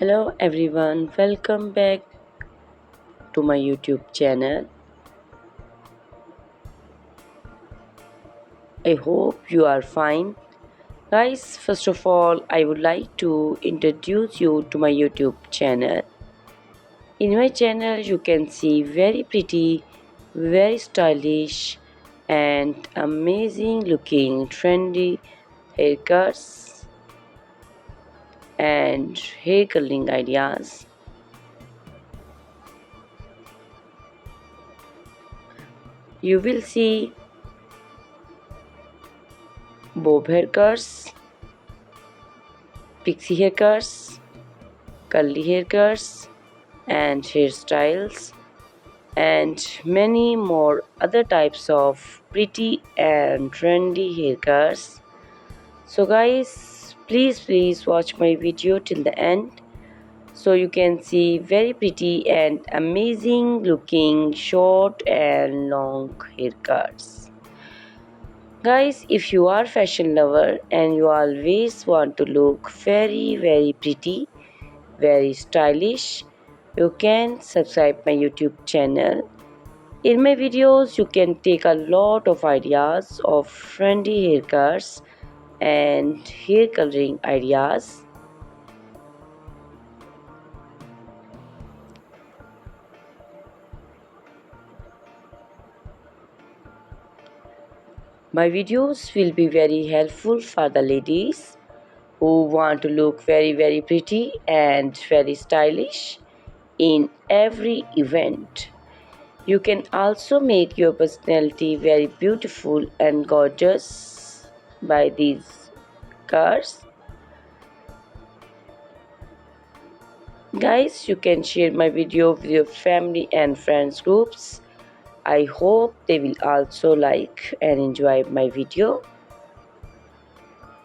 Hello everyone, welcome back to my YouTube channel. I hope you are fine. Guys, first of all, I would like to introduce you to my YouTube channel. In my channel, you can see very pretty, very stylish, and amazing looking trendy haircuts and hair curling ideas. You will see bob haircuts, pixie haircuts, curly haircuts, and hairstyles, and many more other types of pretty and trendy haircuts. So, guys, please watch my video till the end so you can see very pretty and amazing looking short and long haircuts. Guys, if you are fashion lover and you always want to look very pretty, very stylish, you can subscribe my YouTube channel. In my videos you can take a lot of ideas of trendy haircuts and hair coloring ideas. My videos will be very helpful for the ladies who want to look very pretty and very stylish in every event. You can also make your personality very beautiful and gorgeous by these cars. Guys, you can share my video with your family and friends groups. I hope they will also like and enjoy my video.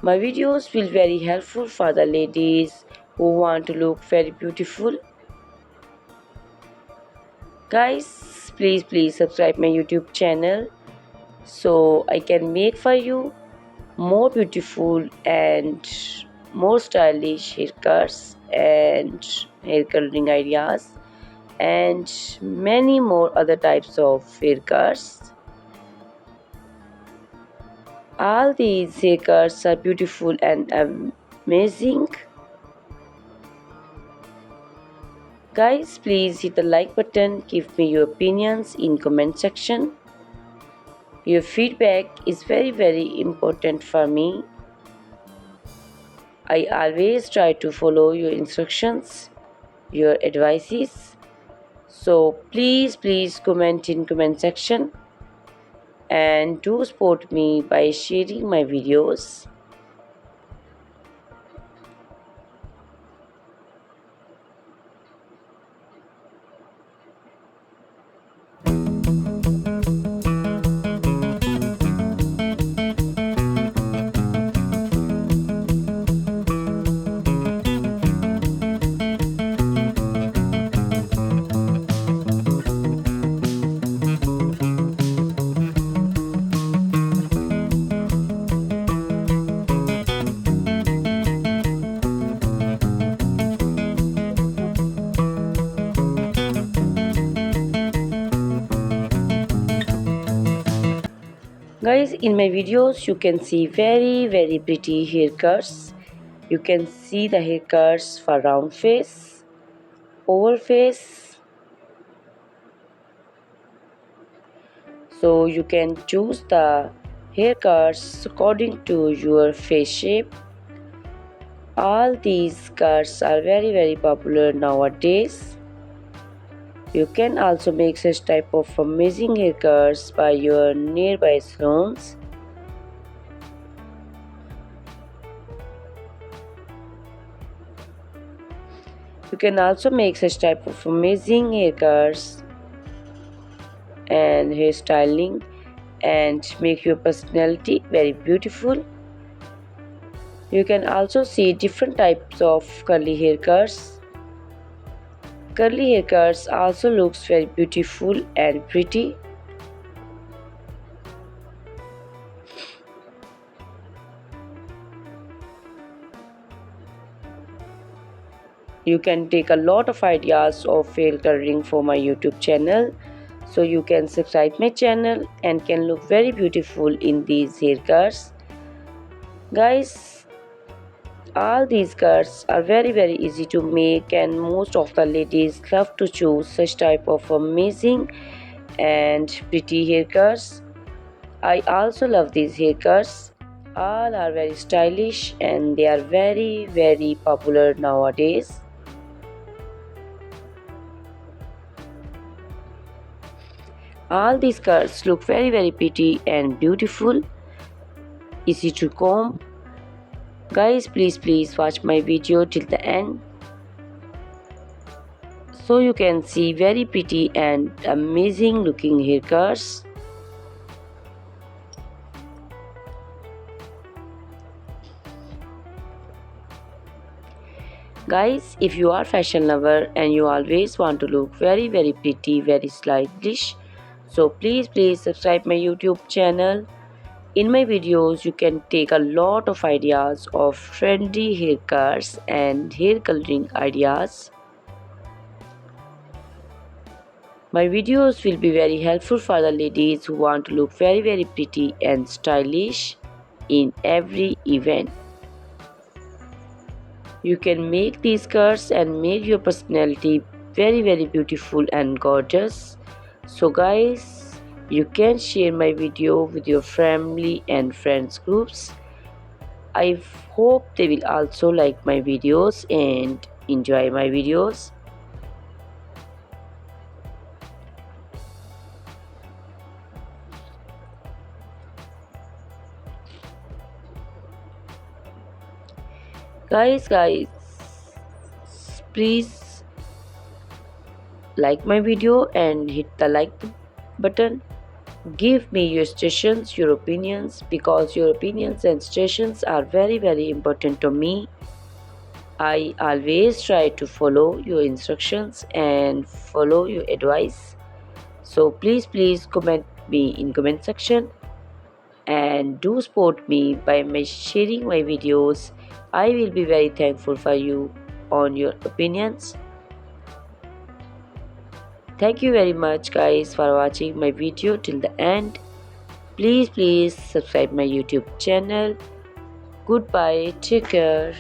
My videos will very helpful for the ladies who want to look very beautiful. Guys, please subscribe my YouTube channel so I can make for you more beautiful and more stylish haircuts and hair coloring ideas and many more other types of haircuts. All these haircuts are beautiful and amazing. Guys, please hit the like button, give me your opinions in comment section. Your feedback is very important for me. I always try to follow your instructions, your advices. So please comment in comment section and do support me by sharing my videos. Guys, in my videos you can see very pretty haircuts. You can see the haircuts for round face, oval face. So you can choose the haircuts according to your face shape. All these cuts are very popular nowadays. You can also make such type of amazing haircuts by your nearby salons. You can also make such type of amazing haircuts and hairstyling and make your personality very beautiful. You can also see different types of curly haircuts. Curly haircuts also looks very beautiful and pretty. You can take a lot of ideas of hair coloring for my YouTube channel. So you can subscribe my channel and can look very beautiful in these haircuts. Guys, all these cuts are very easy to make, and most of the ladies love to choose such type of amazing and pretty haircuts. I also love these haircuts. All are very stylish and they are very popular nowadays. All these cuts look very pretty and beautiful, easy to comb. Guys, please watch my video till the end so you can see very pretty and amazing looking haircuts. Guys, if you are fashion lover and you always want to look very pretty, very stylish, so please subscribe my YouTube channel. In my videos, you can take a lot of ideas of trendy haircuts and hair coloring ideas. My videos will be very helpful for the ladies who want to look very pretty and stylish in every event. You can make these skirts and make your personality very beautiful and gorgeous. So guys, you can share my video with your family and friends groups. I hope they will also like my videos and enjoy my videos. Guys, please like my video and hit the like button. Give me your suggestions, your opinions, because your opinions and suggestions are very important to me. I always try to follow your instructions and follow your advice. So please comment me in comment section and do support me by sharing my videos. I will be very thankful for you on your opinions. Thank you very much guys for watching my video till the end. Please subscribe my YouTube channel. Goodbye, take care.